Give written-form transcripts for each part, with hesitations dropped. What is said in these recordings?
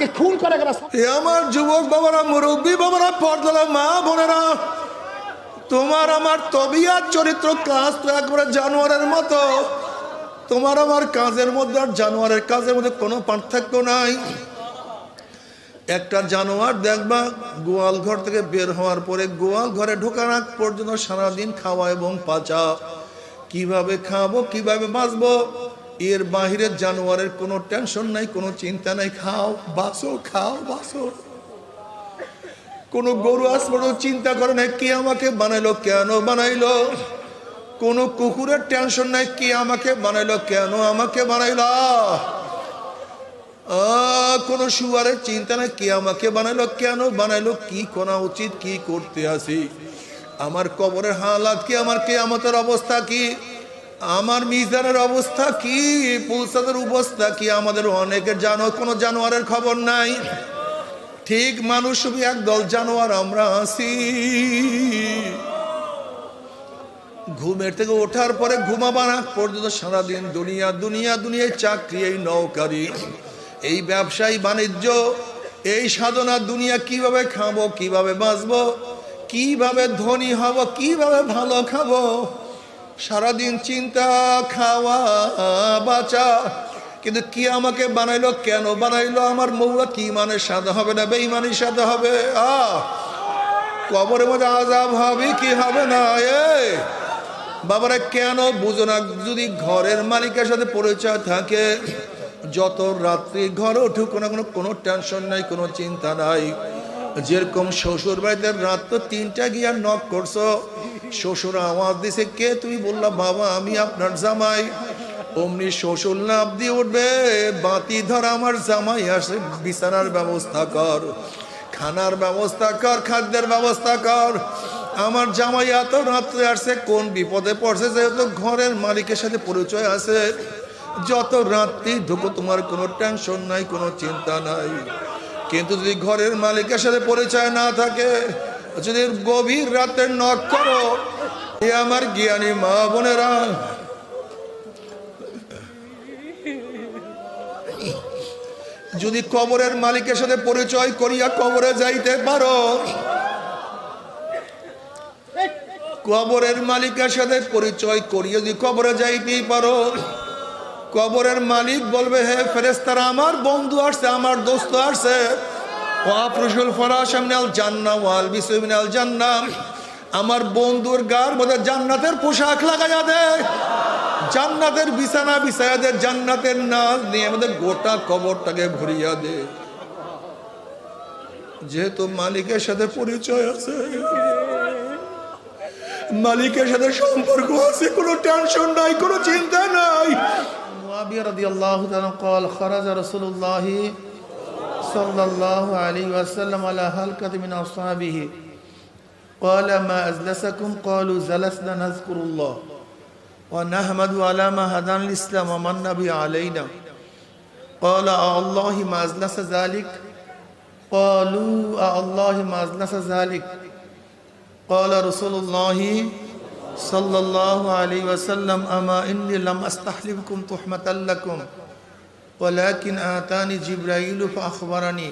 আজকে খুন করে গেল। আমার যুবক বাবারা, মুরব্বী বাবারা, পর্দার মা বোনেরা, তোমার আমার তবিয়ত চরিত্র কাজ তো একবারে জানোয়ারের মতো। তোমার আমার কাজের মধ্যে আর জানোয়ারের কাজের মধ্যে কোনো পার্থক্য নাই। একটা জানোয়ার দেখবা গোয়াল ঘর থেকে বের হওয়ার পরে গোয়াল ঘরে ঢোকার আগ পর্যন্ত সারাদিন খাওয়া এবং পাচা, কিভাবে খাবো কিভাবে বাঁচবো, এর বাহিরে জানোয়ারের কোনো টেনশন নাই, কোনো চিন্তা নাই, খাও বাঁচো খাও বাঁচো। কোনো গরু আজ পর্যন্ত চিন্তা করে না কে আমাকে বানাইলো, কেন বানাইলো। কোনো কুকুরের টেনশন নাই কে আমাকে বানাইলো, কেন আমাকে বানাইলো। কোনো শুয়ারের চিন্তা নাই কে আমাকে বানাইলো, কেন বানাইলো, কি করা উচিত, কি করতে আসি। আমার কবরের হালাত কি, আমার কিয়ামতের অবস্থা কি, আমার মিজানের অবস্থা কি, পুলসাদের অবস্থা কি, আমাদের অনেকের কোনো জানোয়ারের খবর নাই। ঠিক মানুষ একদল জানোয়ার আমরা আছি। ঘুমের থেকে ওঠার পরে ঘুমাবার আগ পর্যন্ত সারাদিন দুনিয়া দুনিয়া দুনিয়ায় চাকরি, এই নৌকারি, এই ব্যবসায়ী বাণিজ্য, এই সাধনা দুনিয়া, কিভাবে খাবো কিভাবে বাঁচবো, কিভাবে ধনী হব, কিভাবে ভালো খাবো, সারাদিন চিন্তা, খাওয়া বাঁচা। কিন্তু কি আমাকে বানাইলো, কেন বানাইলো, আমার মৌলা কি মানে সাথে হবে না বেঈমানির সাথে হবে। কবরের মধ্যে আযাব হবে কি হবে না। বাবারা কেন বুঝো না, যদি ঘরের মালিকের সাথে পরিচয় থাকে, যত রাত্রি ঘরে উঠুক কোনো টেনশন নাই, কোনো চিন্তা নাই। যেরকম শ্বশুর বাড়িতে রাত তো 3টা গিয়া নক করছো, শ্বশুর আওয়াজ দিছে কে, তুমি বললা বাবা আমি আপনার জামাই। অমনি শ্বশুর লাভ দিয়ে উঠবে, বাতি ধর আমার জামাই আসে, বিছানার ব্যবস্থা কর, খানার ব্যবস্থা কর, খাদ্যের ব্যবস্থা কর। আমার জামাই এত রাত্রে আসছে, কোন বিপদে পড়ছে, যেহেতু ঘরের মালিকের সাথে পরিচয় আছে, যত রাত্রি ঢুকো তোমার কোনো টেনশন নাই, কোনো চিন্তা নাই। কিন্তু যদি ঘরের মালিকের সাথে পরিচয় না থাকে, যদি গভীর রাতে নক করো, এ আমার জ্ঞানী মা বোনেরা, যদি কবরের মালিকের সাথে পরিচয় করিয়া কবরে যাইতে পারো, কবরের মালিকের সাথে পরিচয় করিয়া যদি কবরে যাইতেই পারো, কবরের মালিক বলবে হে ফেরেশতারা, আমার বন্ধু আসছে, আমার দোস্ত আসছে, ওয়াফরুশুল ফরাশ মিনাল জান্নাহ ওয়াল বিসু মিনাল জান্নাহ, আমার বন্ধুর গার মধ্যে জান্নাতের পোশাক লাগাইয়া দে, জান্নাতের বিছানা বিছাইয়া দে, জান্নাতের নাজ নিয়ে আমাদের গোটা কবরটাকে ভরিয়া দে। যেহেতু মালিকের সাথে পরিচয় আছে, মালিকের সাথে সম্পর্ক আছে, কোনো টেনশন নাই, কোনো চিন্তা নাই। মুআবিয়া রাদিয়াল্লাহু তাআলা قال خرج رسول الله صلى الله عليه وسلم على حلقة من أصحابه قال ما أجلسكم قالوا جلسنا نذكر الله ونحمد على ما هدانا الإسلام ومن به علينا قال الله ما أجلس ذلك قالوا الله ما أجلس ذلك قال رسول الله صلى الله عليه وسلم أما إني لم أستحلفكم تحمة لكم ولكن آتاني جبرائيل فأخبرني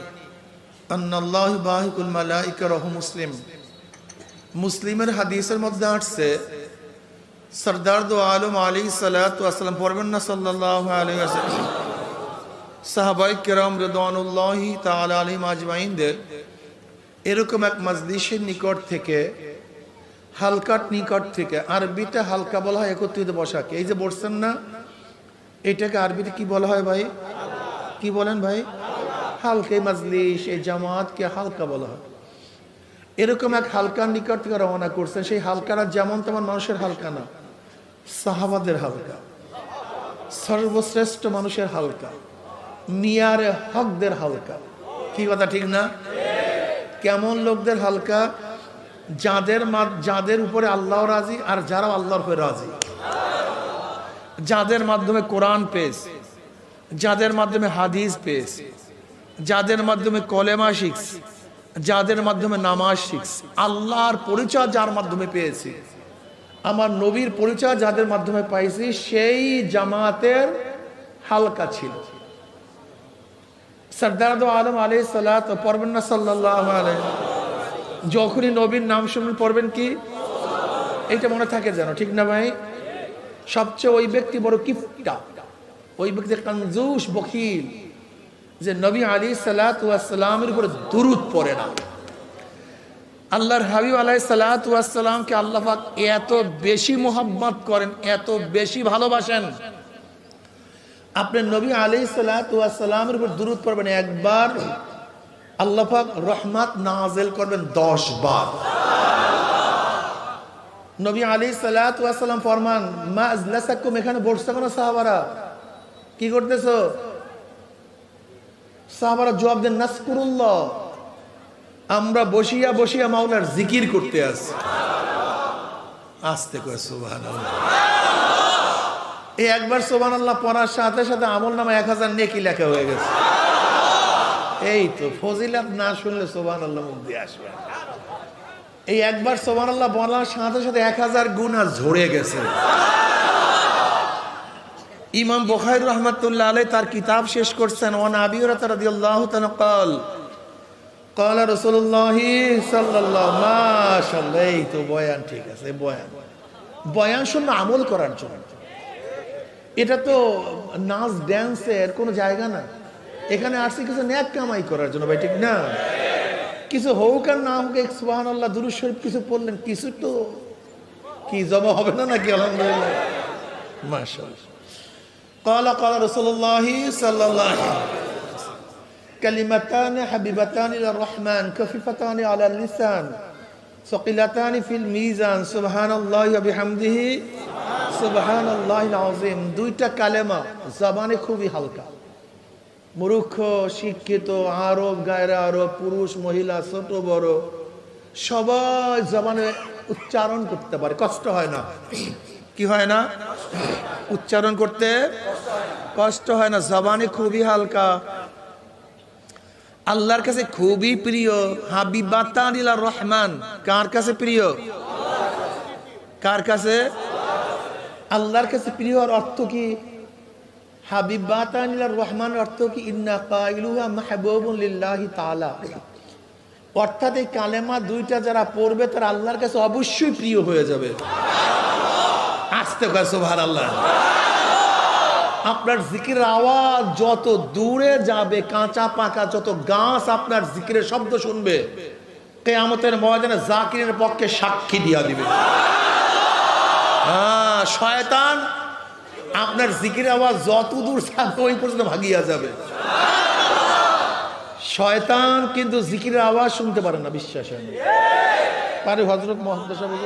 أن الله باهق الملائكة رواه مسلم। মুসলিমের হাদিসের মধ্যে আসছে সরদার দো আলম আলাইহিস সালাতু ওয়াস সালাম পড়বেন না সাল্লাল্লাহু আলাইহি ওয়াসাল্লাম, সাহাবায়ে কেরাম রিদওয়ানুল্লাহি তাআলা আলাইহিম আজমাইনদের এরকম এক মজলিসের নিকট থেকে, হালকার নিকট থেকে, আরবিতে হালকা বলা হয় একত্রিত বসাকে, এই যে বসছেন না, এটাকে আরবিতে কি বলা হয় ভাই, কি বলেন ভাই, হালকা। এই মজলিস, এই জামাতকে হালকা বলা হয়। এরকম এক হালকার নিকট থেকে রওনা করছেন, সেই হালকারা যেমন তেমন মানুষের হালকা না, সাহাবাদের হালকা, সর্বশ্রেষ্ঠ মানুষের হালকা, মিয়ারে হকদের হালকা। কি কথা ঠিক না? কেমন লোকদের হালকা? যাদের উপরে আল্লাহ রাজি আর যারা আল্লাহর উপরে রাজি, যাদের মাধ্যমে কোরআন পেয়েছে, যাদের মাধ্যমে হাদিস পেয়েছে, যাদের মাধ্যমে কলেমা শিখছে, যাদের মাধ্যমে নামাজ শিখছে, আল্লাহর পরিচয় যার মাধ্যমে পেয়েছি, আমার নবীর পরিচয় যাদের মাধ্যমে পাইছি, সেই জামাতের হালকা ছিল। সরদার দো আলম আলাইহিস সালাত পড়বেন না সাল্লাল্লাহু আলাইহি? যখনই নবীর নাম শুনবেন পড়বেন কি? এইটা মনে থাকে যেন, ঠিক না ভাই? সবচেয়ে ওই ব্যক্তি বড় কিফটা, ওই ব্যক্তি কনজুস বখিল যে নবী আলাইহিস সালাতু ওয়াস সালামের উপর দুরূদ পড়ে না। আল্লাহর হাবিব আলাইহিস সালাতু ওয়াস সালামকে আল্লাহ পাক এত বেশি মোহাব্বত করেন, এত বেশি ভালোবাসেন, আপনি নবী আলাইহিস সালাতু ওয়াস সালামের উপর দুরূদ পড়বেন একবার, আল্লাহ পাক রহমত নাযিল করবেন 10 বার। নবী আলাইহিস সালাতু ওয়াস সালাম ফরমান, মা আজলাসাকুম, এখানে বসছো কেন সাহাবারা, কি করতেছো? সাহাবারা জবাব দেন, নাসকুরুল্লাহ, আমরা বসিয়া বসিয়া মাওলার জিকির করতে আছি। আস্তে করে সুবহানাল্লাহ। এই একবার সুবহানাল্লাহ পড়ার সাথে সাথে আমলনামা 1000 নেকি লেখা হয়ে গেছে। এই তো ফজিলত না শুনলে সুবহানাল্লাহ মুখ দিয়ে আসবে। এই একবার সুবহানাল্লাহ বলার সাথে সাথে 1000 গুনাহ ঝরে গেছে। ইমাম বুখারী রাহমাতুল্লাহ আলাইহি তার কিতাব শেষ করছেন, ওয়ান আবি হুরায়রা রাদিয়াল্লাহু তাআলা قال قال রাসূলুল্লাহ সাল্লাল্লাহু, মাশাআল্লাহ। এই তো বয়ান, ঠিক আছে, বয়ান শুনে আমল করার জন্য। এটা তো নাচ ড্যান্সের কোনো জায়গা না, এখানে আসছে কিছু নেক কামাই করার জন্য ভাই, ঠিক না? কিছু হোক আর না হোক, সুবহানাল্লাহ দুরূদ শরীফ কিছু পড়লেন, কিছু তো কি জমা হবে না নাকি? আলহামদুলিল্লাহ, মাশাআল্লাহ। قال قال رسول الله صلى الله عليه وسلم كلمتان حبيبتان الى الرحمن خفيفتان على اللسان ثقيلتان في الميزان سبحان الله وبحمده سبحان الله العظيم। দুইটা কালেমা জবানে খুবই হালকা, মূর্খ শিক্ষিত আরব গায়রা আরব, পুরুষ মহিলা ছোট বড় সবাই জবানে উচ্চারণ করতে পারে, কষ্ট হয় না। কি হয় না? উচ্চারণ করতে কষ্ট হয় না, জবানে খুবই হালকা, আল্লাহর কাছে খুবই প্রিয়। হাবিবাতান ইলার রহমান, কার কাছে প্রিয়? কার কাছে? আল্লাহর কাছে প্রিয়। আর অর্থ কি? হাবিবাতান ইলার রহমান অর্থ কি? ইন্না কাইলুহা মাহবুবুন লিল্লাহি তাআলা, অর্থাৎ এই কালেমা দুইটা যারা পড়বে তারা আল্লাহর কাছে অবশ্যই প্রিয় হয়ে যাবে। আস্তে করে সুবহানাল্লাহ। আপনার জিকিরের আওয়াজ যত দূরে যাবে, কাঁচা পাকা যত গাছ আপনার জিকিরের শব্দ শুনবে, কিয়ামতের ময়দানে জাকিরের পক্ষে সাক্ষী দিয়া দিবে। শয়তান আপনার জিকিরের আওয়াজ যত দূর যাবে ওই পর্যন্ত ভাগিয়া যাবে। শয়তান কিন্তু জিকিরের আওয়াজ শুনতে পারে না, বিশ্বাস হয় না। পারে হযরত মুহাম্মদ সাহেব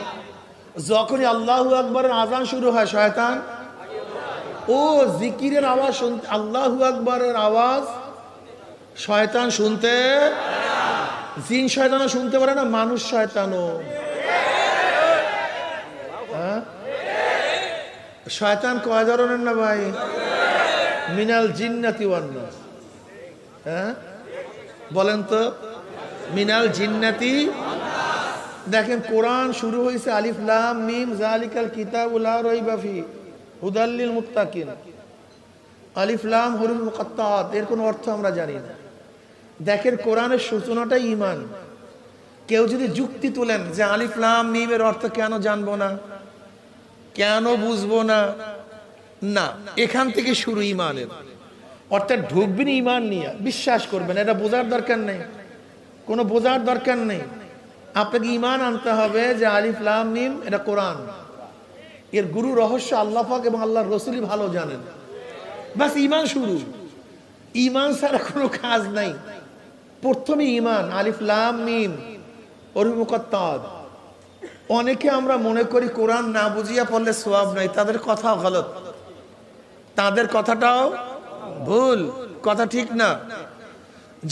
যখনই আল্লাহু আকবরের আজান শুরু হয়, শয়তান ও জিকিরের আওয়াজ শুনতে, আল্লাহু আকবরের আওয়াজ শয়তান শুনতে, জিন শয়তানও শুনতে পারে না, মানুষ শয়তানও। শয়তান কয় ধরনের না ভাই? মিনাল জিন্নাতি ওয়ান নাস। হ্যাঁ বলেন তো, মিনাল জিন্নাতি। দেখেন কোরআন শুরু হয়েছে আলিফ লাম মিম যালিকাল কিতাবু লা রাইবা ফি হুদাল লিল মুত্তাকিন। আলিফ লাম হরুফ মুকাত্তাআত, এর কোনো অর্থ আমরা জানি না। দেখেন কোরআনের সূচনাটাই ঈমান। কেউ যদি যুক্তি তোলেন যে আলিফ লাম মিম এর অর্থ কেন জানবো না, কেন বুঝবো না, না, এখান থেকে শুরু ঈমানের। অর্থাৎ ঢুকবেন ঈমান নিয়ে, বিশ্বাস করবেন, এটা বোঝার দরকার নেই, কোনো বোঝার দরকার নেই। আপনাকে ঈমান আনতে হবে যে আলিফ লাম মিম এটা কোরআন, এর গুরু রহস্য আল্লাহ পাক এবং আল্লাহর রাসূলই ভালো জানেন। বাস ঈমান শুরু। ঈমান ছাড়া কোনো কাজ নাই। প্রথমে ঈমান, আলিফ লাম মিম হরুফ মুকাত্তাআত। অনেকে আমরা মনে করি কোরআন না বুঝিয়া পড়লে সওয়াব নাই, তাদের কথা গলত, তাদের কথাটাও ভুল, কথা ঠিক না।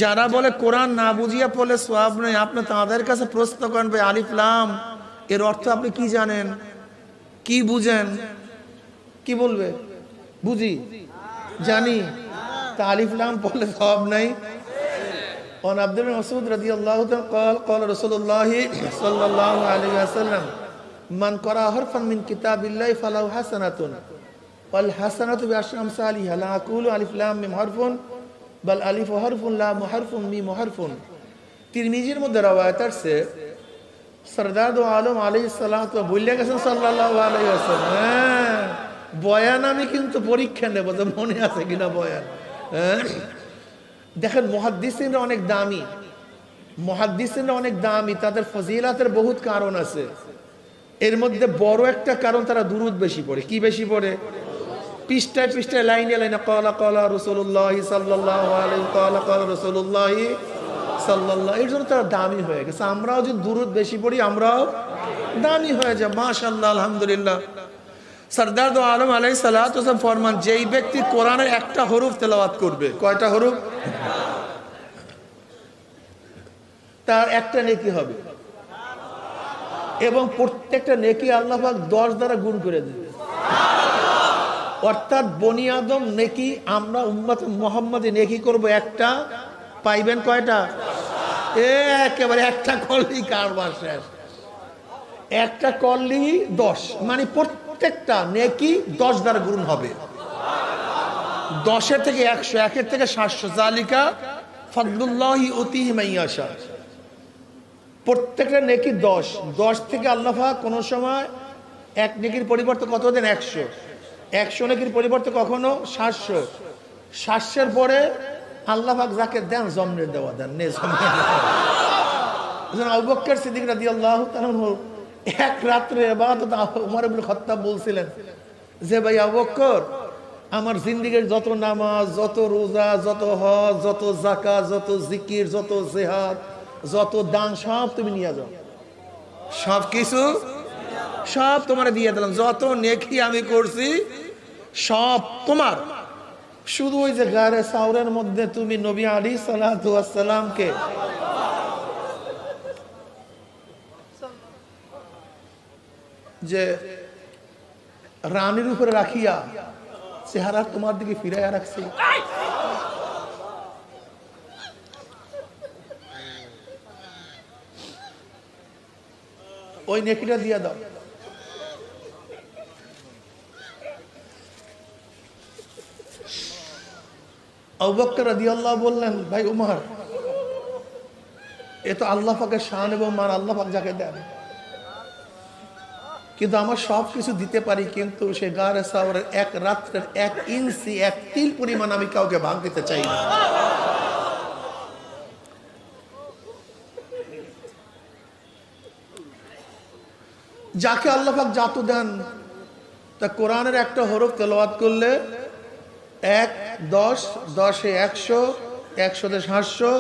যারা বলে কোরআন না বুঝিয়া পড়লে সওয়াব নাই, আপনি তাদের কাছে প্রশ্ন করেন, ভাই আলিফ লাম এর অর্থ আপনি কি জানেন, কি বুঝেন? কি বলবে? বুঝি, জানি। তা আলিফ লাম পড়লে সওয়াব নাই। وعن عبد الله بن مسعود رضي الله عنه قال قال رسول الله صلى الله عليه وسلم من قرأ حرفا من كتاب الله فله حسنة والحسنة بعشر أمثالها لا أقول ألف لام ميم حرف বাল আলিফ হরফুন লাম হরফুন মিম হরফুন। তিরমিজির মধ্যে রওয়ায়াত আছে সরদার দো আলম আলাইহিস সালাম তো বলে গেছেন সাল্লাল্লাহু আলাইহি ওয়াসাল্লাম, হ্যাঁ বয়ান আমি কিন্তু পরীক্ষা নেব যে মনে আছে কিনা বয়ান। দেখেন মুহাদ্দিসিনরা অনেক দামি, মুহাদ্দিসিনরা অনেক দামি, তাদের ফজিলাতের বহুত কারণ আছে। এর মধ্যে বড় একটা কারণ তারা দুরূদ বেশি পড়ে। কি বেশি পড়ে? পৃষ্ঠায় পৃষ্ঠায় লাইনে লাইনে ক্বালা ক্বালা রাসূলুল্লাহ সাল্লাল্লাহু আলাইহি ক্বালা ক্বালা রাসূলুল্লাহ সাল্লাল্লাহু, এর জন্য তারা দামি হয়ে গেছে। আমরাও যদি দুরূদ বেশি পড়ি আমরাও দামি হয়ে যায়। মাশাআল্লাহ, আলহামদুলিল্লাহ। সরদার দো আলম আলাইহিস সালাতু ওয়াস সালাম ফরমান, যেই ব্যক্তি কোরআনের একটা হরফ তেলাওয়াত করবে, কয়টা হরফ? তার একটা নেকি হবে এবং প্রত্যেকটা নেকি আল্লাহ পাক 10 দ্বারা গুণ করে দেবে। অর্থাৎ বনি আদম নেকি, আমরা উম্মত মুহাম্মাদি নেকি করব একটা, পাইবেন কয়টা? একেবারে একটা করলেই কারবার শেষ। একটা করলেই 10, মানে প্রত্যেকটা নেকি 10 দ্বারা গুণ হবে। 10 থেকে 100, 1 থেকে 700, জালিকা ফাদলুল্লাহি উতিহি মাইয়াশা। প্রত্যেকটা নেকি 10, 10 থেকে আল্লাহ পাক কোন সময় এক নেকির পরিবর্তে কত দেন? 100, 100 নেকির পরিবর্তে কখনো 700, 700 পরে আল্লাহ পাক যাকে দেন জমনের দেওয়া দেন, নে জমনের। আবু বকর সিদ্দিক রাদিয়াল্লাহু তাআলা এক রাত্রে ইবাদত ওমর ইবনে খাত্তাব বলছিলেন যে ভাই আবু বকর, আমার জিন্দেগীর যত নামাজ, যত রোজা, যত হজ, যত যাকাত, যত জিকির, যত জিহাদ, যত দান সব তুমি নিয়ে যাও, সব কিছু সব তোমার দিয়ে দিলাম। যত নেকি আমি করছি সব তোমার। শুধু ওই যে গারে সাউরের মধ্যে তুমি নবী আলাইহিস সালাতু ওয়াস সালামকে যে রানীর উপরে রাখিয়া চেহারা তোমার দিকে ফিরাইয়া রাখছি, ওই নেকিটা দিয়ে দাও। আবু বকর রাদিয়াল্লাহু বললেন, ভাই উমর, এ তো আল্লাহ পাকের শান এবং মান, আল্লাহ পাক যাকে দেন। কিন্তু আমার সব কিছু দিতে পারি, কিন্তু সে গারে সাওরের এক রাত্রের 1 ইঞ্চি 1 তিল পরিমাণ আমি কাউকে ভাগ দিতে চাই না। যাকে আল্লাহ পাক জাতু দেন, তা কোরআনের একটা হরফ তেলাওয়াত করলে 1, 10, 10 এ 100, 100 তে 700।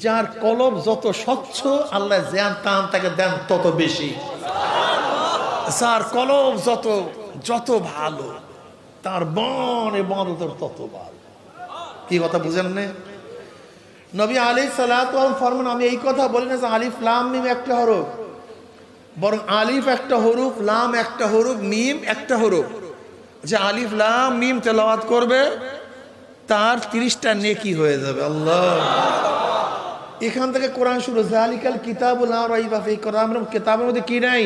যার কলব যত স্বচ্ছ আল্লাহ জ্ঞান তান তাকে দেন তত বেশি। যার কলব যত ভালো তার মন এবং তত ভালো। কি কথা বুঝেন না? নবী আলাইহিস সালাতু ওয়াস সালাম ফরমান, আমি এই কথা বলি না যে আলিফ লাম মিম একটা হরফ, বরং আলিফ একটা হরফ, লাম একটা হরফ, মিম একটা হরফ। যে আলিফ লাম মিম তেলাওয়াত করবে তার 30টা নেকি হয়ে যাবে। আল্লাহ, এখান থেকে কোরআন শুরু। যালিকাল কিতাবু লা রাইবা ফীহি, কোরআনের কিতাবের মধ্যে কি নাই?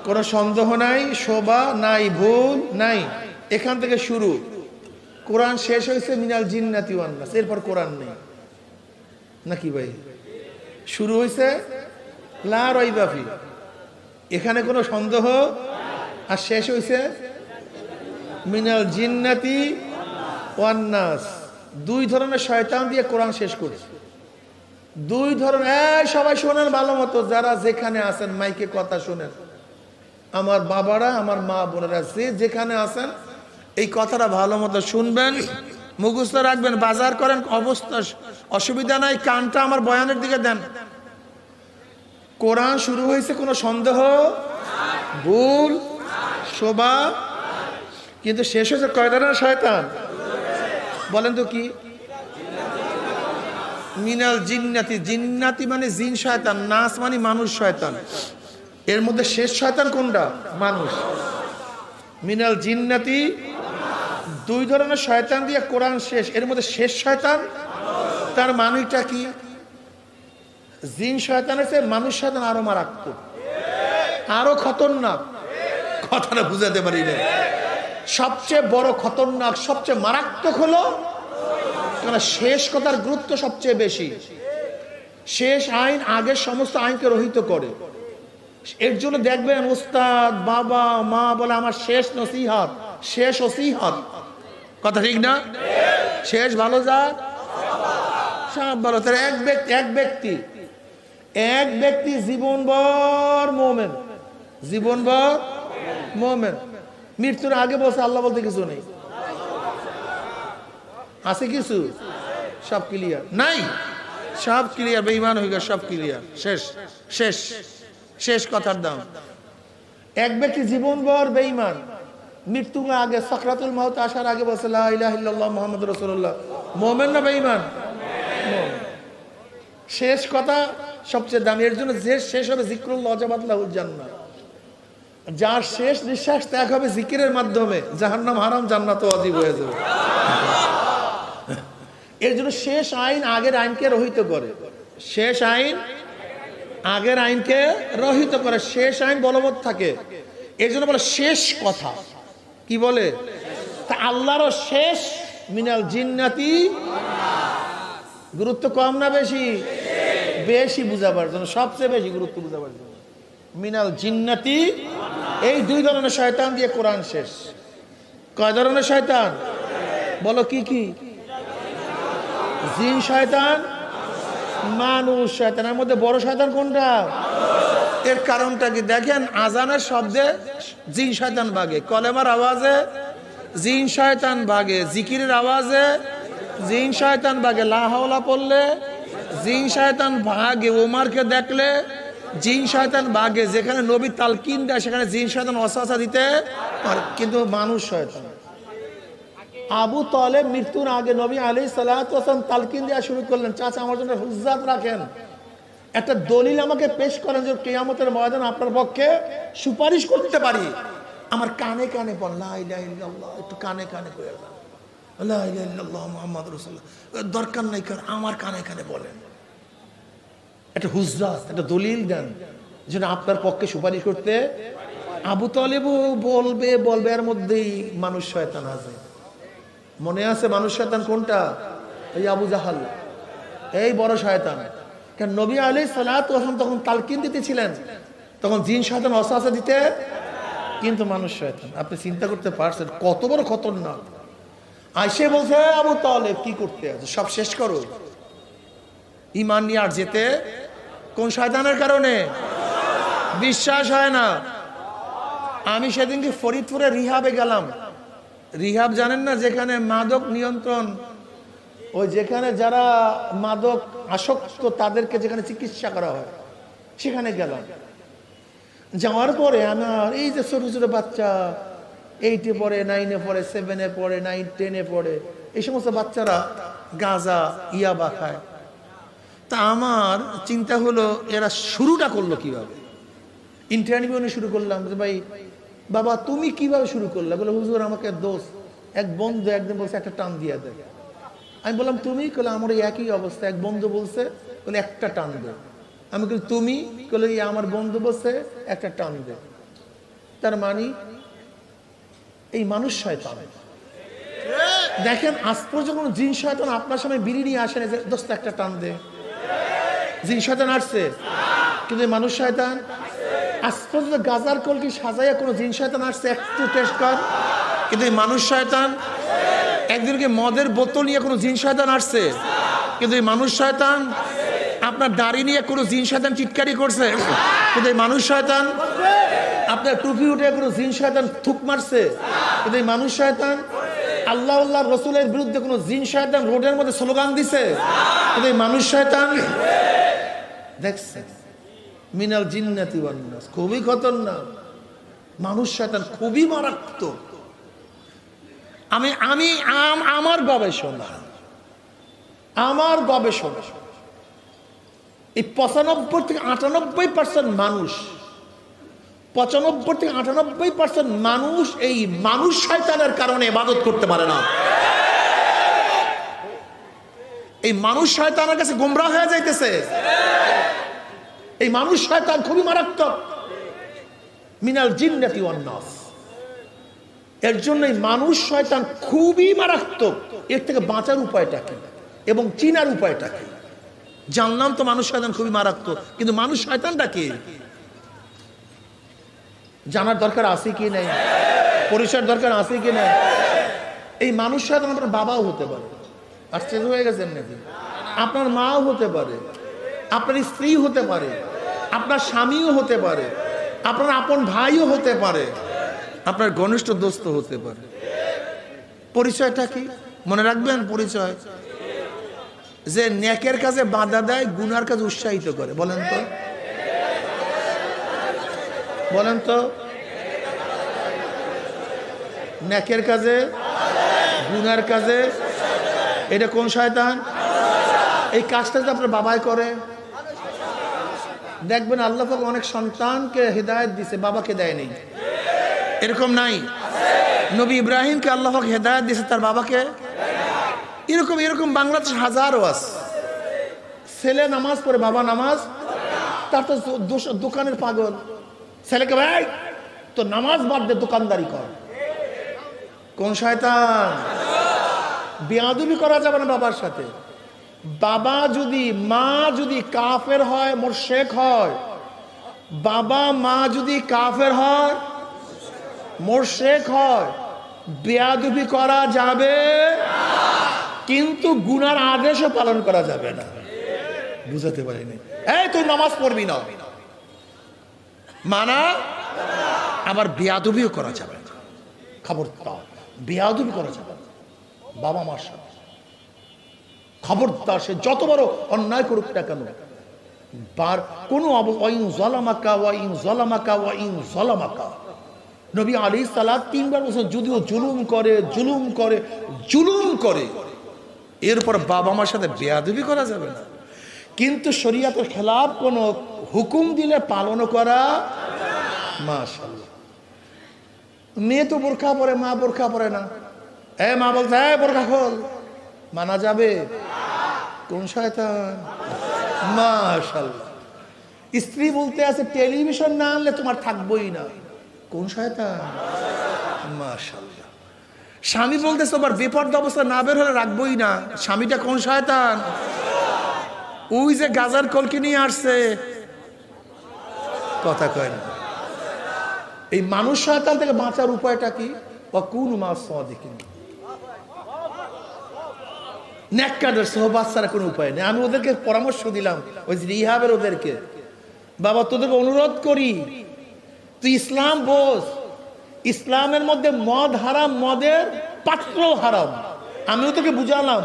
কোনো সন্দেহ নাই, শোভা নাই, ভুল নাই। এখান থেকে শুরু। কোরআন শেষ হয়েছে মিনাল জিন্নাতি ওয়ান নাস, এরপর কোরআন নেই নাকি ভাই? শুরু হয়েছে লা রাইবা ফীহি, এখানে কোনো সন্দেহ, আর শেষ হয়েছে মিনাল জিন্নাতি ওয়ান নাস। 2 ধরনের শয়তান দিয়ে কোরআন শেষ করেছে। 2 ধরনের, সবাই শোনেন ভালো মতো, যারা যেখানে আছেন মাইকে কথা শোনেন, আমার বাবারা, আমার মা বোনেরা, যেখানে আছেন এই কথাটা ভালো মতো শুনবেন, মুখস্থ রাখবেন, বাজার করেন, অবস্থা অসুবিধা নাই, কানটা আমার বয়ানের দিকে দেন। কোরআন শুরু হয়েছে কোনো সন্দেহ, ভুল, শোভা, কিন্তু শেষ হয়েছে কয়টা না শয়তান? বলেন তো কি? মিনাল জিন্নাতি, জিন্নাতি মানে জিন শয়তান, নাস মানে মানুষ শয়তান। এর মধ্যে শেষ শয়তান কোনটা? মানুষ। মিনাল জিন্নাতি, 2 ধরনের শয়তান দিয়ে কোরআন শেষ। এর মধ্যে শেষ শয়তান, তার মানেটা কি? জিন শয়তান আছে, মানুষ শয়তান আরো মারাত্মক, আরো খতরনাক। কথাটা বুঝাতে পারি না। সবচেয়ে বড় খতরনাক, সবচেয়ে মারাত্মক হলো কারণ শেষ কথার গুরুত্ব সবচেয়ে বেশি। শেষ আইন আগের সমস্ত আইনকে রহিত করে। এর জন্য দেখবেন উস্তাদ বাবা মা বলে আমার শেষ নসিহত, শেষ ওসিহত, কথা ঠিক না? শেষ ভালো যাক সব ভালো। তার এক ব্যক্তি জীবনভর মোমেন, জীবনভর মোমেন, মৃত্যুর আগে বলছে আল্লাহ বলতে কিছু নেই, আছে কিছু? সব ক্লিয়ার নাই, সব ক্লিয়ার, বেঈমান হয়ে গেছে, সব ক্লিয়ার, শেষ শেষ শেষ কথার দাম। এক ব্যক্তি জীবনভর বেঈমান, মৃত্যুর আগে সাকরাতুল মাউত আসার আগে বলছে লা ইলাহা ইল্লাল্লাহ মুহাম্মাদুর রাসূলুল্লাহ, মুমিন না বেঈমান? শেষ কথা সবচেয়ে দামি। এর জন্য যে শেষ হবে যিকরুল্লাহ ওয়াজাবাত লাহুল জান্নাহ, যার শেষ নিঃশ্বাস ত্যাগ হবে জিকিরের মাধ্যমে, জাহান্নাম হারাম জান্নাত ওয়াজিব হয়ে যাবে। এর জন্য শেষ আইন আগের আইনকে রহিত করে, শেষ আইন আগের আইনকে রহিত করে, শেষ আইন বলবৎ থাকে। এর জন্য বলে শেষ কথা। কি বলে? তা আল্লাহরও শেষ মিনাল জিন্নাতি, গুরুত্ব কম না বেশি? বেশি বুঝাবার জন্য, সবচেয়ে বেশি গুরুত্ব বুঝাবার জন্য। মিনাল জিন্নাতি, এই দুই ধরনের শয়তান দিয়ে কোরআন শেষ। কয় ধরনের শয়তান বলো? কি কি? জিন শয়তান, মানুষ শয়তান। এর মধ্যে বড় শয়তান কোনটা? এর কারণটা কি দেখেন, আজানের শব্দে জিন শয়তান ভাগে, কলেমার আওয়াজে জিন শয়তান ভাগে, জিকিরের আওয়াজে জিন শয়তান ভাগে, লা হাওলা পড়লে জিন শয়তান ভাগে, ওমরকে দেখলে জিন শয়তান ভাগে, যেখানে নবী তালকিন দেয় সেখানে জিন শয়তান ওয়াসওয়াসা দিতে পারে, কিন্তু মানুষ শয়তান। আবু তালেব মৃত্যুর আগে নবী আলাইহিস সালাতু ওয়াস সালাম তালকিন দেওয়া শুরু করলেন, চাচা আমার জন্য হুজ্জাত রাখেন, একটা দলিল আমাকে পেশ করেন যে কিয়ামতের ময়দানে আপনার পক্ষে সুপারিশ করতে পারি। আমার কানে কানে বল লা ইলাহা ইল্লাল্লাহ, একটু কানে কানে কইয়া যান লা ইলাহা ইল্লাল্লাহ মুহাম্মাদুর রাসূলুল্লাহ, দরকার নাই কারণ আমার কানে কানে বলেন, একটা হুজ্জাত, একটা দলিল দেন যেন আপনার পক্ষে সুপারিশ করতে। আবু তালেবও বলবে বলবে, এর মধ্যেই মানুষ শয়তান আছে। মনে আছে মানুষ শয়তান কোনটা? এই আবু জাহাল, এই বড় শয়তান। কারণ নবী আলাইহিস সালাতু ওয়াস সালাম তখন তালকিন দিতেছিলেন, তখন জিন শয়তান ওয়াসওয়াসা দিতে, কিন্তু মানুষ শয়তান। আপনি চিন্তা করতে পারছেন কত বড় খতরনাক। আইসে বলছে আবু তালেব কি করতে আছে, সব শেষ করো, ঈমান নিয়ে আর যেতে। কোন শয়তানের কারণে? বিশ্বাস হয় না। আমি সেদিনকে ফরিদপুরে রিহাবে গেলাম। রিহাব জানেন না, যেখানে মাদক নিয়ন্ত্রণ, ওই যেখানে যারা মাদক আসক্ত তাদেরকে যেখানে চিকিৎসা করা হয়, সেখানে গেলাম। যাওয়ার পরে আমার এই যে ছোট ছোট বাচ্চা, 8-এ পড়ে, 9-এ পড়ে, 7-এ পড়ে, 9, 10-এ পড়ে, এই সমস্ত বাচ্চারা গাঁজা ইয়াবা খায়। তা আমার চিন্তা হলো এরা শুরুটা করলো কিভাবে। ইন্টারভিউ নিয়ে শুরু করলাম যে ভাই বাবা তুমি কিভাবে শুরু করলে? বলে হুজুর আমাকে দোস্ত এক বন্ধু একদিন বলছে একটা টান দিয়ে দেয়। আমি বললাম তুমি? বলে আমার একই অবস্থা, এক বন্ধু বলছে বলে একটা টান দে। আমি বলি তুমি? বলে আমার বন্ধু বলছে একটা টান দে। তার মানে এই মানুষ শয়তান। দেখেন আজ পর্যন্ত কোনো জিন শয়তান আপনার সামনে বিড়ি নিয়ে আসেন যে দোস্ত একটা টান দে। জিন শয়তান আসছে, কিন্তু মানুষ শয়তান আজ পর্যন্ত গাজার কলকি সাজাইয়া কোনো জিন শয়তান আসছে? একটু টেস্ট কর। কিন্তু এই মানুষ শয়তান। একদিনকে মদের বোতল নিয়ে কোনো জিন শয়তান আসছে? কিন্তু এই মানুষ শয়তান। আপনার দাড়ি নিয়ে কোনো জিন শয়তান চিৎকারি করছে? কিন্তু এই মানুষ শয়তান। আপনার টুপি উঠে কোনো জিন শয়তান থুক মারছে? কিন্তু এই মানুষ শয়তান। আল্লাহ আল্লাহ রসুলের বিরুদ্ধে কোনো জিন শয়তান রোডের মধ্যে স্লোগান দিছে? কিন্তু এই মানুষ শয়তান। দেখছেন মিনাল জিন্নাতি ওয়ান নাস, খুবই খতরনাক। মানুষ শয়তান খুবই মারাত্মক। আমার গবেষণা এই 95 থেকে 98% মানুষ, 95 থেকে 98% মানুষ এই মানুষ শয়তানের কারণে ইবাদত করতে পারে না। এই মানুষ শয়তানের কাছে গোমরা হয়ে যাইতেছে। এই মানুষ শয়তান খুবই মারাত্মক। মিনাল জিন্নাতি ওয়ান নাস। এর জন্য মানুষ শয়তান খুবই মারাত্মক। এর থেকে বাঁচার উপায়টা কি? এবং চিনার উপায়টা কি। জানলাম তো মানুষ শয়তান খুবই মারাত্মক, কিন্তু মানুষ শয়তানটা কি জানার দরকার আছে কি নেই, পরিচয়ের দরকার আছে কি নেই। এই মানুষ শয়তান আপনার বাবাও হতে পারে, আশ্চর্য হয়ে গেছেন নাকি? আপনার মাও হতে পারে, আপনার স্ত্রী হতে পারে, আপনার স্বামীও হতে পারে, আপনার আপন ভাইও হতে পারে, আপনার ঘনিষ্ঠ দোস্ত হতে পারে। পরিচয়টা কি মনে রাখবেন? পরিচয় যে নেকের কাজে বাধা দেয়, গুনার কাজে উৎসাহিত করে। বলেন তো, বলেন তো, নেকের কাজে গুনার কাজে, এটা কোন শয়তান? এই কাজটা যদি আপনার বাবাই করে, দেখবেন আল্লাহ পাক অনেক সন্তানকে হেদায়েত দিছে, বাবাকে দেয়নি। এরকম নাই? নবী ইব্রাহিমকে আল্লাহ পাক হেদায়েত দিছে, তার বাবাকে। এরকম এরকম বাংলাদেশ হাজারও আছে। ছেলে নামাজ পড়ে, বাবা নামাজ, তার তো দোকানের পাগল। ছেলেকে ভাই তো নামাজ বাদ দে, দোকানদারি কর। কোন শয়তান? বেয়াদবি করা যাবে না বাবার সাথে। বাবা যদি, মা যদি কাফের হয়, মুশরিক হয়, বাবা মা যদি কাফের হয়, মুশরিক হয়, বেয়াদবি করা যাবে, কিন্তু গুনার আদেশও পালন করা যাবে না। বুঝাতে পারিনি? এই তুই নামাজ পড়বি না, মানা। আবার বেয়াদবিও করা যাবে না, খবরদার বেয়াদবি করা যাবে না বাবা মার সাথে। খবরদার, সে যত বড় অন্যায় করুক না কেন, কোনো নবী আলাইহিস সালাত তিনবার বলছেন, যদিও জুলুম করে জুলুম করে জুলুম করে, এরপর বাবা মার সাথে বেয়াদবি করা যাবে না। কিন্তু শরীয়তের খেলাফ কোন হুকুম দিলে পালন করা। মাশাআল্লাহ, মেয়ে তো বোরকা পরে, মা বোরকা পরে না। মা বলতে বোরকা খোল, মানা যাবে? কোন শয়তান? মাশাআল্লাহ। স্ত্রী বলতে আছে টেলিভিশন না আনলে তোমার থাকবোই না। কোন শয়তান? মাশাআল্লাহ। স্বামী বলতেছে তোমার বেপরদা অবস্থা না বের হলে রাখবোই না। স্বামীটা কোন শয়তান? ওই যে গাজার কলকি নিয়ে আসছে, কথা কয় না। এই মানুষ শয়তান থেকে বাঁচার উপায়টা কি? ওয়াকুনু মা'আস সাদিকিন। নেককারদের সোহবাত ছাড়া কোনো উপায় নেই। আমি ওদেরকে পরামর্শ দিলাম, ওই যে রিহাবের ওদেরকে, বাবা তোদেরকে অনুরোধ করি, তুই ইসলাম বোঝ। ইসলামের মধ্যে মদ হারাম, মদের পাত্র হারাম। আমি ওদেরকে বুঝালাম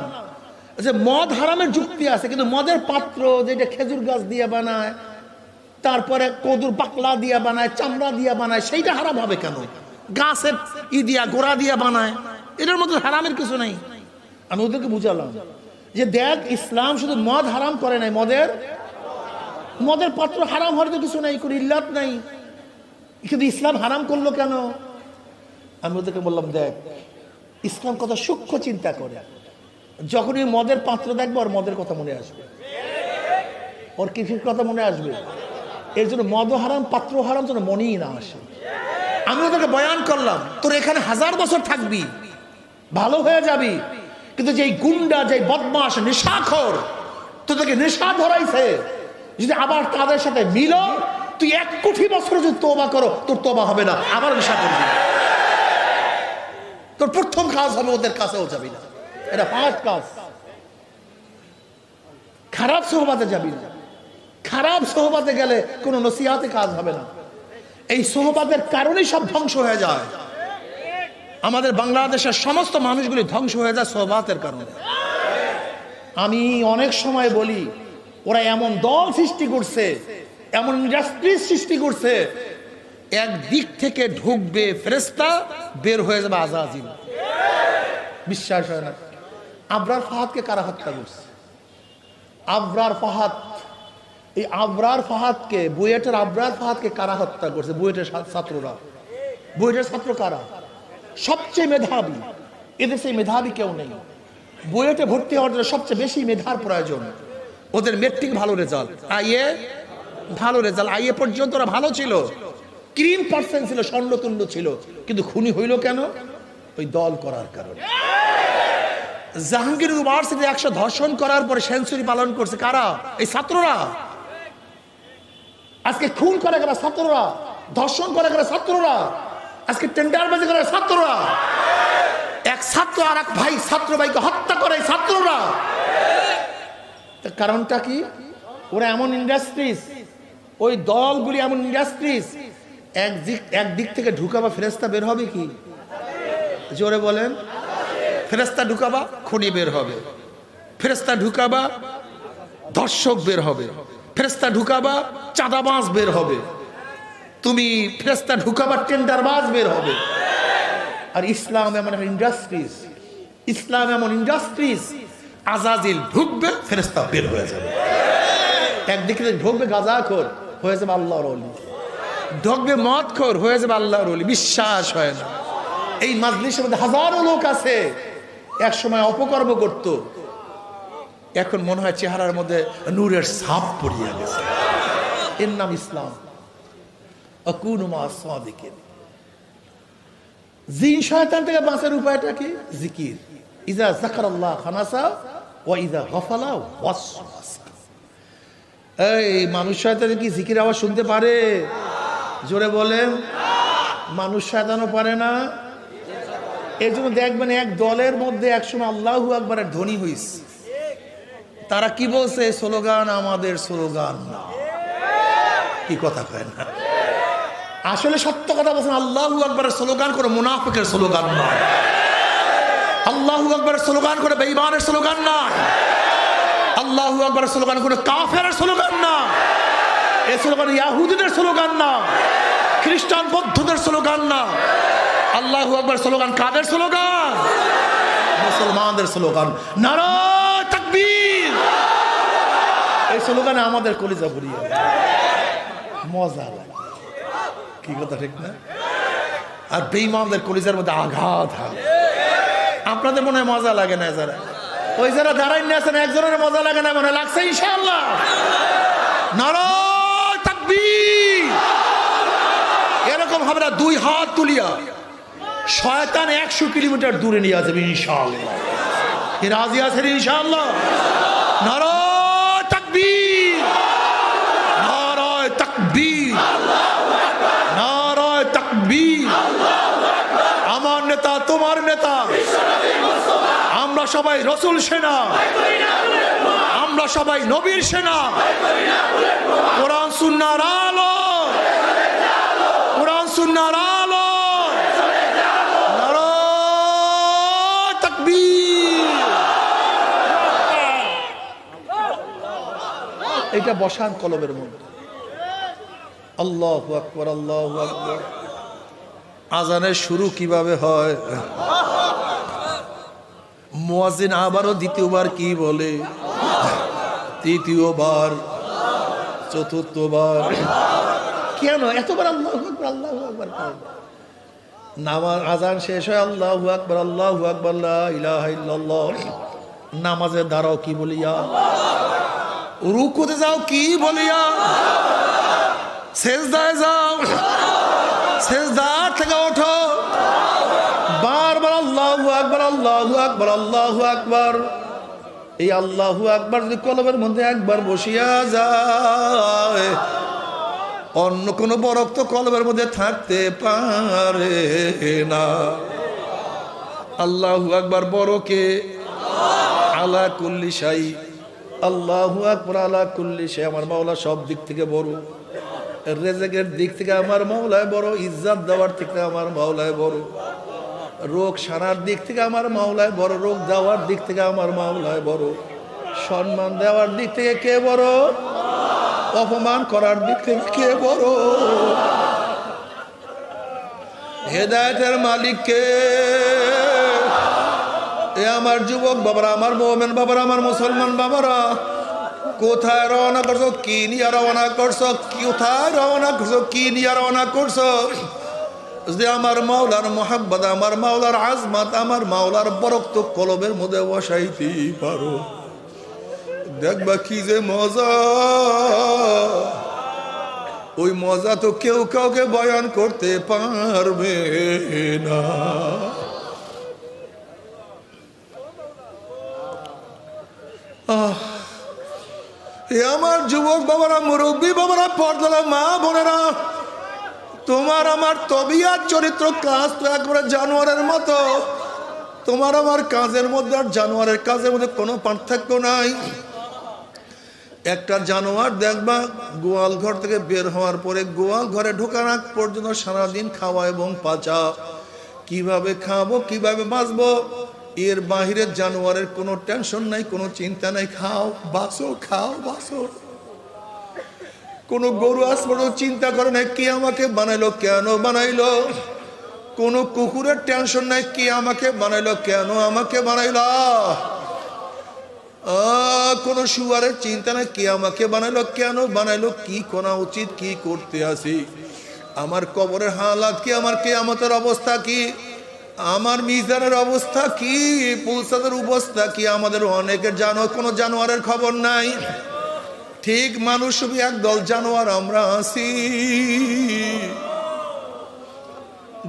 যে মদ হারামের যুক্তি আছে, কিন্তু মদের পাত্র যেটা খেজুর গাছ দিয়ে বানায়, তারপরে কদুর পাকলা দিয়া বানায়, চামড়া দিয়া বানায়, সেইটা হারাম হবে কেন? গাছের দিয়া গোড়া দিয়া বানায়, এটার মধ্যে হারামের কিছু নাই। আমি ওদেরকে বুঝালাম যে দেখ, ইসলাম শুধু মদ হারাম করে নাই, মদের পাত্র হারাম হওয়ার তো কিছু নাই, কোনো ইল্লাত নাই, কিন্তু ইসলাম হারাম করলো কেন? আমি ওদেরকে বললাম, দেখ, ইসলাম কত সূক্ষ্ম চিন্তা করে। যখনই মদের পাত্র দেখবো, ওর মদের কথা মনে আসবে, ওর কৃষির কথা মনে আসবে। এর জন্য মদ হারাম, পাত্র হারাম যেন মনেই না আসে। আমি ওদেরকে বয়ান করলাম, তোর এখানে 1000 বছর থাকবি, ভালো হয়ে যাবি, কিন্তু যেই গুন্ডা, যেই বদমাশ, নেশাখোর তোদেরকে নেশা ধরাইছে, যদি আবার তাদের সাথে মিলো, তুই 1 কোটি বছর যদি তওবা করো, তোর তওবা হবে না, আবার নেশা করবি। তোর প্রথম কাজ হবে ওদের কাছেও যাবি না। এটা ফার্স্ট কাজ। খারাপ সোহবাতে যাবি না। খারাপ সোহবাতে গেলে কোনো নসিহাতে কাজ হবে না। এই সোহবাতের কারণেই সব ধ্বংস হয়ে যায়। আমাদের বাংলাদেশের সমস্ত মানুষগুলি ধ্বংস হয়ে যায় সোহবাতের কারণে। আমি অনেক সময় বলি, ওরা এমন দল সৃষ্টি করছে, এমন ইন্ডাস্ট্রি সৃষ্টি করছে, একদিক থেকে ঢুকবে ফেরেশতা, বের হয়ে যাবে আযাজিল। বিশ্বাস হয় না? আবরার ফাহাদকে কারা হত্যা করছে? আবরার ফাহাদ, এই আবরার ফাহাদকে, বুয়েটের আবরার ফাহাদকে কারা হত্যা করছে? বুয়েটের ছাত্ররা। বুয়েটের ছাত্র কারা? সবচেয়ে মেধাবী। এদেশে মেধাবী কেউ নেই। বুয়েটে ভর্তি হওয়ার জন্য সবচেয়ে বেশি মেধার প্রয়োজন। ওদের মেট্রিক ভালো রেজাল্ট, আইএ ভালো রেজাল্ট, আইএ পর্যন্ত ওরা ভালো ছিল, ক্রিম পার্সেন্ট ছিল, স্বর্ণতুল্য ছিল, কিন্তু খুনি হইল কেন? ওই দল করার কারণে। জাহাঙ্গীর ইউনিভার্সিটি 100 ধর্ষণ করার পরে সেঞ্চুরি পালন করছে কারা? এই ছাত্ররা। আজকে খুন করে গেলে ছাত্ররা, ধর্ষণ করে গেলে ছাত্ররা, আজকে টেন্ডারবাজি করে ছাত্ররা, এক ছাত্র আর এক ভাই ছাত্র ভাইকে হত্যা করে ছাত্ররা। কারণটা কি? ওরা এমন ইন্ডাস্ট্রিজ, ওই দলগুলি এমন ইন্ডাস্ট্রিজ, একদিক থেকে ঢুকাবা ফেরেস্তা বের হবে কি? জোরে বলেন। ফেরেস্তা ঢুকাবা খুনি বের হবে, ফেরেস্তা ঢুকাবা ধর্ষক বের হবে, ফেরেস্তা ঢুকাবা চাঁদাবাজ বের হবে, তুমি ফেরেস্তা ঢুকাবা টেন্ডারবাজ বের হবে। আর ইসলাম এমন একটা ইন্ডাস্ট্রিজ, ইসলাম এমন ইন্ডাস্ট্রিজ, আজাজিল ঢুকবে ফেরেস্তা বের হয়ে যাবে। একদিকে ঢুকবে গাঁজাখোর, হয়ে যাবে আল্লাহর ওলি, ঢুকবে মদখোর, হয়ে যাবে আল্লাহর ওলি। বিশ্বাস হয় না। এই মাজলিসের মধ্যে হাজারো লোক আছে এক সময় অপকর্ম করত, এখন মনে হয় চেহারার মধ্যে নূরের ছাপ পড়িয়া গেছে। এর নাম ইসলাম। আকুনু মা'আস সাদিকিন। জিন শয়তান থেকে বাঁচার উপায়টা কি? জিকির। ইযা যাকারাল্লাহ খানাসা ওয়া ইযা গাফালা ওয়াসওয়াসা। এই মানুষ শয়তান কি জিকির আওয়াজ শুনতে পারে? জোরে বলেন। মানুষ শয়তানও পারে না। এই জন্য দেখবেন এক দলের মধ্যে একসময় আল্লাহু আকবারের ধ্বনি হইছে, তারা কি বলছে? স্লোগান আমাদের স্লোগান না। কি কথা কয় না? আসলে সত্য কথা বলছেন, আল্লাহু আকবারের স্লোগান করে মুনাফিকের স্লোগান নয়, আল্লাহু আকবারের স্লোগান করে বেঈমানের স্লোগান না, আল্লাহু আকবারের স্লোগান করে কাফেরের স্লোগান না, এই স্লোগান ইহুদিদের স্লোগান না, খ্রিস্টান বৌদ্ধদের স্লোগান না। আল্লাহু আকবার স্লোগান কাদের স্লোগান? মুসলমানদের স্লোগান। নারায়ে তাকবীর। এই স্লোগানে আমাদের কলিজা ভরিয়ে মজা লাগে। কি কথা ঠিক না? আর বেঈমানদের কলিজার মধ্যে আঘাত হয়। আপনাদের মনে হয় মজা লাগে না? যারা ওই যারা দাঁড়াই না আছেন, একজনের মজা লাগে না মনে লাগছে? ইনশাআল্লাহ। নারায়ে তাকবীর। এরকম আমরা দুই হাত তুলিয়া শয়তান 100 কিলোমিটার দূরে নিয়ে যাবে ইনশাআল্লাহ। কি রাজি আছেন ইনশাআল্লাহ? নারায়ে তাকবীর, নারায়ে তাকবীর, নারায়ে তাকবীর। আমার নেতা তোমার নেতা, আমরা সবাই রাসূল সেনা, আমরা সবাই নবীর সেনা। কোরআন সুন্নাহর আলো, কোরআন সুন্নাহর আলো। এটা বসান কলবের মধ্যে। আল্লাহু আকবার, আল্লাহু আকবার। আজানের শুরু কিভাবে হয়? মুয়াজ্জিন আবারও দ্বিতীয়বার কি বলে, তৃতীয়বার, চতুর্থবার। কেন এতবার আল্লাহু আকবার, আল্লাহু আকবার? নামাজ আজান শেষ হয় আল্লাহু আকবার, আল্লাহু আকবার, লা ইলাহা ইল্লাল্লাহ। নামাজের দ্বারাও কি বলিয়া, রুকুতে যাও কি বলিয়া, সেজদায় যাও, সেজদার থেকে ওঠো, বারবার আল্লাহু আকবার, আল্লাহু আকবার, আল্লাহু আকবার। এই আল্লাহু আকবার যদি কলবের মধ্যে একবার বসিয়া যায়, অন্য কোন বরকত তো কলবের মধ্যে থাকতে পারে না। আল্লাহু আকবার বরকে আলা কুল্লি শাই, আল্লাহু আকবার আলা কুল্লি শাই। আমার মাওলা সব দিক থেকে বড়, রেজেকের দিক থেকে আমার মাওলায় বড়, ইজ্জত দেওয়ার দিক থেকে আমার মাওলায় বড়, রোগ সারার দিক থেকে আমার মাওলায় বড়, রোগ দেওয়ার দিক থেকে আমার মাওলায় বড়, সম্মান দেওয়ার দিক থেকে কে বড়, অপমান করার দিক থেকে কে বড়? হেদায়েতের মালিক কে? এ আমার যুবক বাবারা, আমার মুমিন বাবারা, আমার মুসলমান বাবারা, কোথায় রওনা করছো? কি নিয়ে রওনা করছো? কোথায় রওনা করছো? কি নিয়ে রওনা করছো? যদি আমার মাওলার মোহাব্বত, আমার মাওলার আজমত, আমার মাওলার বরকত কলবের মধ্যে বসাইতে পারো, দেখবা কি যে মজা। ওই মজা তো কেউ কাউকে বয়ান করতে পারবে না। এ আমার যুবক বাবারা, মুরব্বী বাবারা, পর্দালা মা বোনেরা, তোমার আমার তবিয়ত চরিত্র কাজ তো একবারে জানোয়ারের মতো। তোমার আমার কাজের মধ্যে আর জানোয়ারের কাজের মধ্যে কোনো পার্থক্য নাই। একটা জানোয়ার দেখবা গোয়াল ঘর থেকে বের হওয়ার পরে গোয়াল ঘরে ঢোকার আগ পর্যন্ত সারাদিন খাওয়া এবং পাচা, কিভাবে খাবো কিভাবে বাঁচবো, এর বাহিরে জানোয়ারের কোনো টেনশন নাই, কোনো চিন্তা নাই। খাও বাঁচো, খাও বাঁচো। কোনো গরু আজ পর্যন্ত চিন্তা করে না কে আমাকে বানাইলো, কেন বানাইলো। কোনো কুকুরের টেনশন নাই কে আমাকে বানাইলো, কেন আমাকে বানাইলো। কোনো শুয়ারের চিন্তা নাই কে আমাকে বানাইলো, কেন বানাইলো, কি করা উচিত, কি করতে আসি। আমার কবরের হালাত কি, আমার কিয়ামতের অবস্থা কি, আমার মিজানের অবস্থা কি, পুলসাদের অবস্থা কি, আমাদের অনেকের কোনো জানোয়ারের খবর নাই। ঠিক মানুষ একদল জানোয়ার আমরা আছি।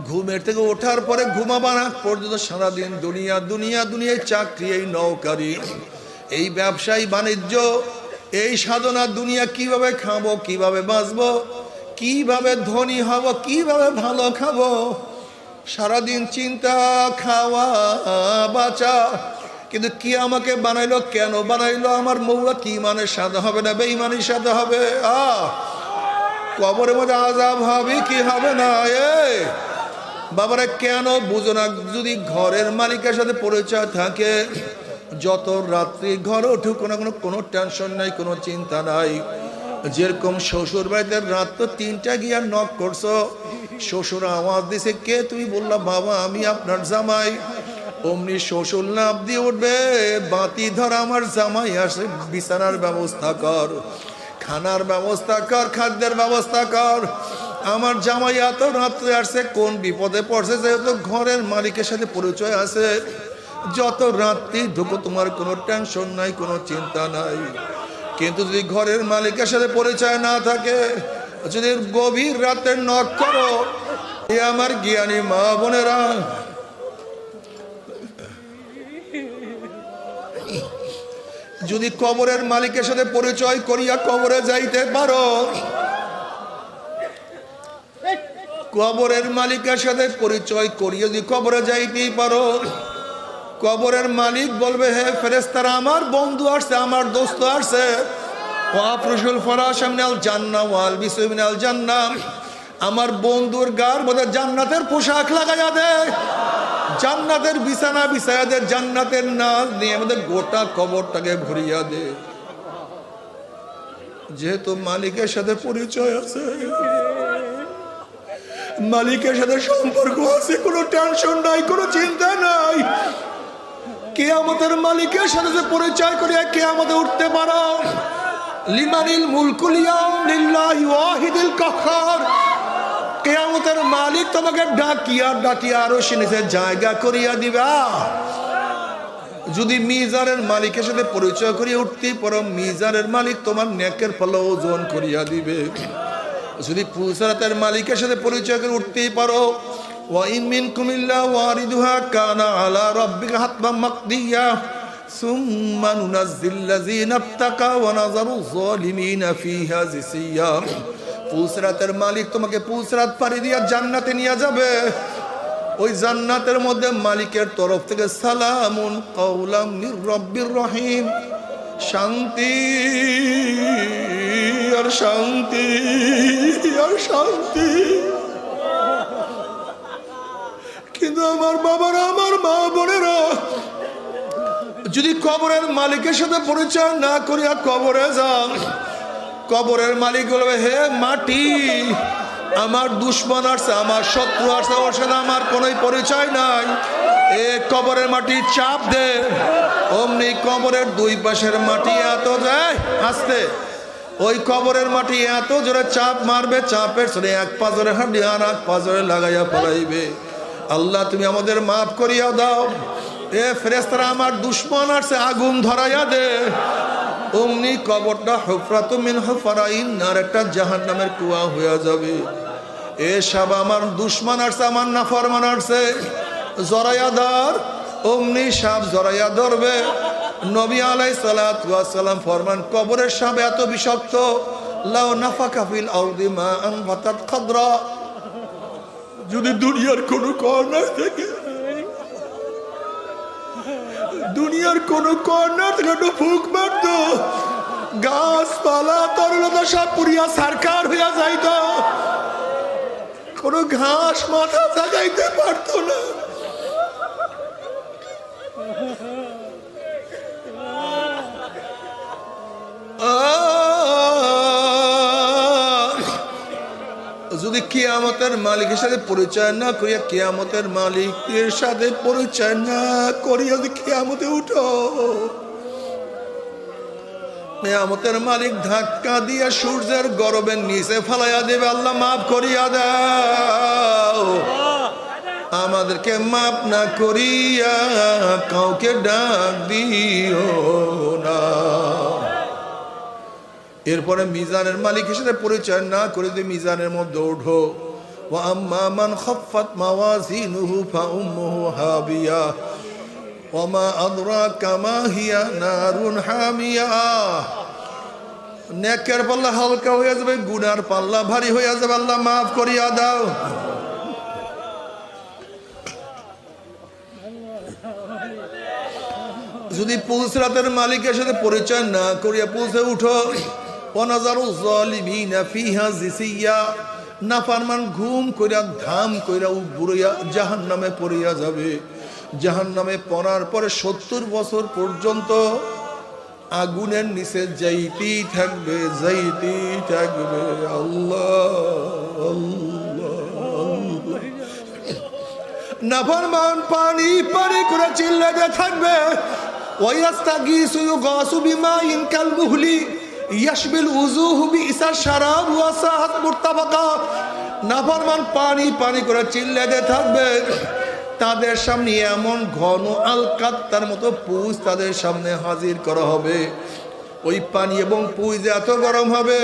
ঘুমের থেকে ওঠার পরে ঘুমাবার আগ পর্যন্ত সারাদিন দুনিয়া দুনিয়া দুনিয়ায় চাকরি, এই নৌকারি, এই ব্যবসায়ী বাণিজ্য, এই সাধনা, দুনিয়া কিভাবে খাবো, কিভাবে বাঁচবো, কিভাবে ধনী হব, কিভাবে ভালো খাবো, সারাদিন চিন্তা, খাওয়া বাঁচা। কিন্তু কি আমাকে বানাইলো, কেন বানাইলো, আমার মৌলা কি ইমানের সাথে হবে না বেঈমানের সাথে হবে। কবরের মধ্যে আযাব হবে কি হবে না। বাবারা কেন বুঝো না, যদি ঘরের মালিকের সাথে পরিচয় থাকে, যত রাত্রি ঘরে উঠুক না কোনো টেনশন নাই, কোনো চিন্তা নাই। যেরকম শ্বশুর বাড়িতে রাত তো 3টা গিয়া নক করছো, শ্বশুর আওয়াজ দিছে কে, তুমি বললা বাবা আমি আপনার জামাই। অমনি শ্বশুর লাভ দিয়ে উঠবে, বাতি ধর আমার জামাই আসে, বিছানার ব্যবস্থা কর, খানার ব্যবস্থা কর, খাদ্যের ব্যবস্থা কর। আমার জামাই এত রাত্রে আসছে, কোন বিপদে পড়ছে, যেহেতু ঘরের মালিকের সাথে পরিচয় আছে, যত রাত্রি ঢুকো তোমার কোনো টেনশন নাই, কোনো চিন্তা নাই। কিন্তু যদি ঘরের মালিকের সাথে পরিচয় না থাকে, যদি গভীর রাতে নক করো, এ আমার জ্ঞানী মা বোনেরা, যদি কবরের মালিকের সাথে পরিচয় করিয়া কবরে যাইতে পারো, কবরের মালিকের সাথে পরিচয় করিয়া যদি কবরে যাইতেই পারো, কবরের মালিক বলবে হে ফেরেশতারা, আমার বন্ধু আসছে, আমার দোস্ত আসছে, ওয়াফরুশুল ফরাশ মিনাল জান্নাহ ওয়াল বিসু মিনাল জান্নাহ, আমার বন্ধুর গার মধ্যে জান্নাতের পোশাক লাগাইয়া দে, জান্নাতের বিছানা বিছাইয়া দে, জান্নাতের নাজ নিয়ে আমাদের গোটা কবরটাকে ভরিয়া দে। যেহেতু মালিকের সাথে পরিচয় আছে, মালিকের সাথে সম্পর্ক আছে, কোনো টেনশন নাই, কোনো চিন্তা নাই। কিয়ামতের মালিকের সাথে যে পরিচয় করিয়া কিয়ামতে উঠতে পারো। লিমানিল মুলকুল ইয়াউম লিল্লাহি ওয়াহিদিল কাহ্হার। কিয়ামতের মালিক তোমাকে ডাকিয়া ডাকিয়া আরশে নিচে জায়গা করিয়া দিবা। যদি মিজানের মালিকের সাথে পরিচয় করিয়া উঠতে পারো, মিজানের মালিক তোমার নেকের পাল্লা ওজন করিয়া দিবে। যদি পুলসারাতের মালিকের সাথে পরিচয় করে উঠতেই পারো, ওয়া ইন মিনকুম ইল্লা ওয়ারিদুহা কানা আলা রাব্বিকা হাতমান মাকদিয়া সুম্মা নুনাজ্জিল লাযিনা ইত্তাকা ওয়া নাযারু যালিমিনা ফিহা জিসিয়া। পুলসারাতের মালিক তোমাকে পুলসারাত পাড়ি দিয়া জান্নাতে নিয়ে যাবে। ওই জান্নাতের মধ্যে মালিকের তরফ থেকে সালামুন কাওলাম মির রাব্বির রহিম, শান্তি আর শান্তি আর শান্তি। কিন্তু আমার বাবারা, আমার মা বোনেরা, যদি কবরের মালিকের সাথে পরিচয় না করিয়া কবরে যান, কবরের মালিক বলবে হে মাটি, আমার দুশ্মন আসছে, আমার শত্রু আসছে, ওর সাথে আমার কোনো পরিচয় নাই, এ কবরের মাটি চাপ দে। অমনি কবরের দুই পাশের মাটি এত যায় আসতে, ওই কবরের মাটি এত জোরে চাপ মারবে, চাপের সরে এক পাজরে হাঁটি আর এক পাজরে লাগাইয়া পড়াইবে। আল্লাহ তুমি আমাদের মাফ করিয়া দাও। এ ফেরেশতারা, আমার দুশ্মন আসছে, আগুন ধরাইয়া দে। অমনি কবরটা হুফরাতু মিন হুফারাইন নার, একটা জাহান্নামের কুয়া হইয়া যাবে। এ সব আমার দুশ্মন আসছে, আমার নাফরমান আসছে, জরাইয়া ধর। অমনি সাপ জরাইয়া ধরবে, নবী আলাইহিস সালাতু ওয়াস সালাম ফরমান কবরের সাপ এত বিষাক্ত লাউ নাফাকা ফিল আরদি মা আনবাতাত খাদরা যদি দুনিয়ার কোন কর্নার থেকে একটু ফুঁক মারতো গাছপালা তরলতা সব পুরিয়া সারকার হইয়া যাইত কোনো ঘাস মাথা জাগাইতে পারতো না যদি কিয়ামতের মালিকের সাথে পরিচয় না করিয়া কিয়ামতের মালিকের সাথে পরিচয় না করিয়া যদি কিয়ামতে উঠো কিয়ামতের মালিক ধাক্কা দিয়া সূর্যের গরবের নিচে ফালাইয়া দেবে আল্লাহ মাফ করিয়া দাও আমাদেরকে মাফ না করিয়া কাউকে ডাক দিও না এরপরে মিজানের মালিকের সাথে পরিচয় না করে দিয়ে মিজানের মধ্যে ওঠো ওয়া আম্মা মান খাফফাত মাওয়াজিনুহু ফাউম্মুহু হাবিয়া ওয়া মা আদরাকা মা হিয়া নারুন হামিয়া নেকের পাল্লা হালকা হয়ে যাবে গুনার পাল্লা ভারী হয়ে যাবে আল্লাহ মাফ করিয়া দাও যদি পুলসরাতের মালিকের সাথে পরিচয় না করিয়া পৌঁছে উঠো ওয়ানাজারু যালিমিনা ফিহা জিসিয়া নাফরমান ঘুম কইরা ধাম কইরা উবুরিয়া জাহান্নামে পড়িয়া যাবে জাহান্নামে পড়ার পরে 70 বছর পর্যন্ত আগুনের নিচে যাইতেই থাকবে আল্লাহ আল্লাহ নাফরমান পানি পানি করে চিল্লাতে থাকবে ওয়াস্তাগীসু ইউগাসু বিমাইন কালমুহলি ইয়াশবিল উযুহু বিইসা শারাব ওয়া সাহাত মুরতাফাকা নাফরমান পানি পানি করে চিল্লাতে থাকবে তাদের সামনে এমন ঘন আলকাত্তার মতো পুঁজ তাদের সামনে হাজির করা হবে ওই পানি এবং পুঁজ এত গরম হবে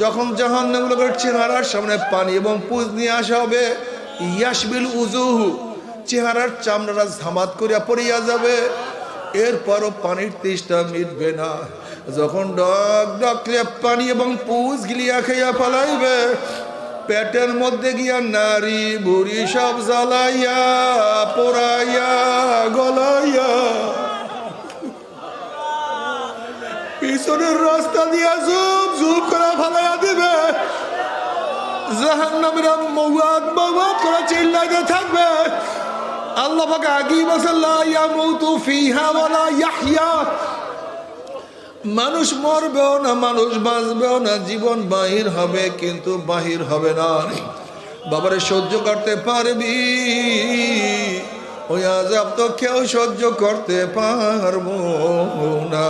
যখন জাহান্নামীদের চেহারার সামনে পানি এবং পুঁজ নিয়ে আসা হবে ইয়াশবিল উযুহু চেহারার চামড়া ঝামাত করিয়া পড়িয়া যাবে এরপরও পানির তেষ্টা মিটবে না যখন ডক ডকলে পানি এবং পুঁজ গিলিয়া খাইয়া ফেলাইবে পেটের মধ্যে গিয়া নারী বুড়ি সব জ্বালাইয়া পোড়াইয়া গলাইয়া পিছনের রাস্তা দিয়া জুপ জুপ করে ফেলাইয়া দিবে জাহান্নামীরা মওয়াত মওয়াত করে চিল্লাইতে থাকবে আল্লাহ পাক আগেই বলেন লা ইয়ামুতু ফিহা ওয়ালা ইয়াহইয়া মানুষ মরবেও না মানুষ বাঁচবেও না জীবন বাহির হবে কিন্তু বাহির হবে না বাবারে সহ্য করতে পারবি ওই আযাব তো কেউ সহ্য করতে পারবো না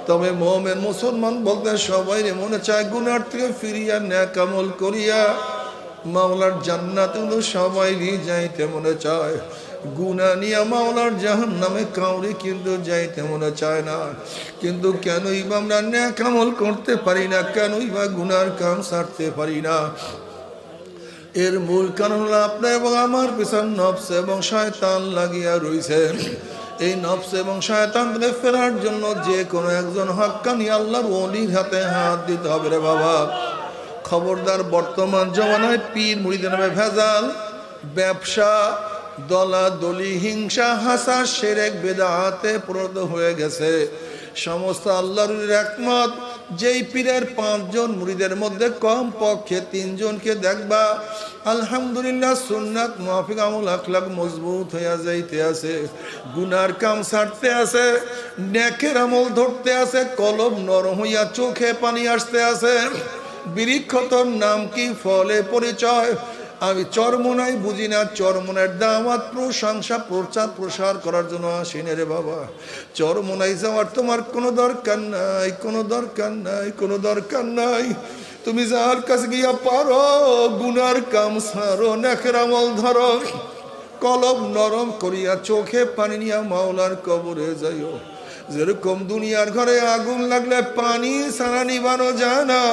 তবে মুমিন মুসলমান বলতে সবাই মনে চায় গুনার থেকে ফিরিয়া নেক আমল করিয়া মাওলার জান্নাতে সবাইরই যাইতে মনে চায় গুনাহ নিয়ে মাওলার জাহান্নামে কাউরি কিন্তু যাইতে মনে চায় না কিন্তু কেনই বা আমরা নেক আমল করতে পারি না কেনই বা গুনার কাম ছাড়তে পারি না এর মূল কারণ হলো আপনার এবং আমার পিছন নফস এবং শয়তান লাগিয়া রইছে এই নফস এবং শয়তান থেকে ফেরার জন্য যে কোনো একজন হক্কানি আল্লাহর ওলির হাতে হাত দিতে হবে রে বাবা খবরদার বর্তমান জমানায় পীর মুরিদের নামে ভেজাল ব্যবসা দলাদলি হিংসা হাসা শিরক বিদআতে পরিণত হয়ে গেছে সমস্ত আল্লাহর রহমত যেই পীরের 5 জন মুরিদের মধ্যে কম পক্ষে 3 জনকে দেখবা আলহামদুলিল্লাহ সুন্নাত মুআফিক আমল আখলাক মজবুত হইয়া যাইতে আছে গুনার কাম ছাড়তে আছে নেকের আমল ধরতে আছে কলব নরম হইয়া চোখে পানি আসতে আছে বৃক্ষতর নাম কি ফলে পরিচয় আমি চরমোনাই বুঝি না চরমোনার দাওয়াত প্রশংসা প্রচার প্রসার করার জন্য আসিনি রে বাবা চরমোনাই যাওয়ার তোমার কোনো দরকার নাই কোনো দরকার নাই কোনো দরকার নাই তুমি যার কাছে গিয়া পারো গুনার কাম ছাড়ো নেকের আমল ধরো কলব নরম করিয়া চোখে পানি নিয়া মাওলার কবরে যাইও যেরকম দুনিয়ার ঘরে আগুন লাগলে পানি ছাড়া নিবানো যায় না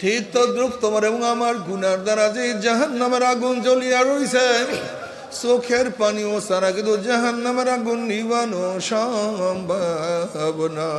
ঠিক তদ্রুপ তোমার এবং আমার গুনার দ্বারা যে জাহান্নামের আগুন জ্বলিয়া রইছে চোখের পানিও ছাড়া কিন্তু জাহান্নামের আগুন নিবানো সম্ভব না।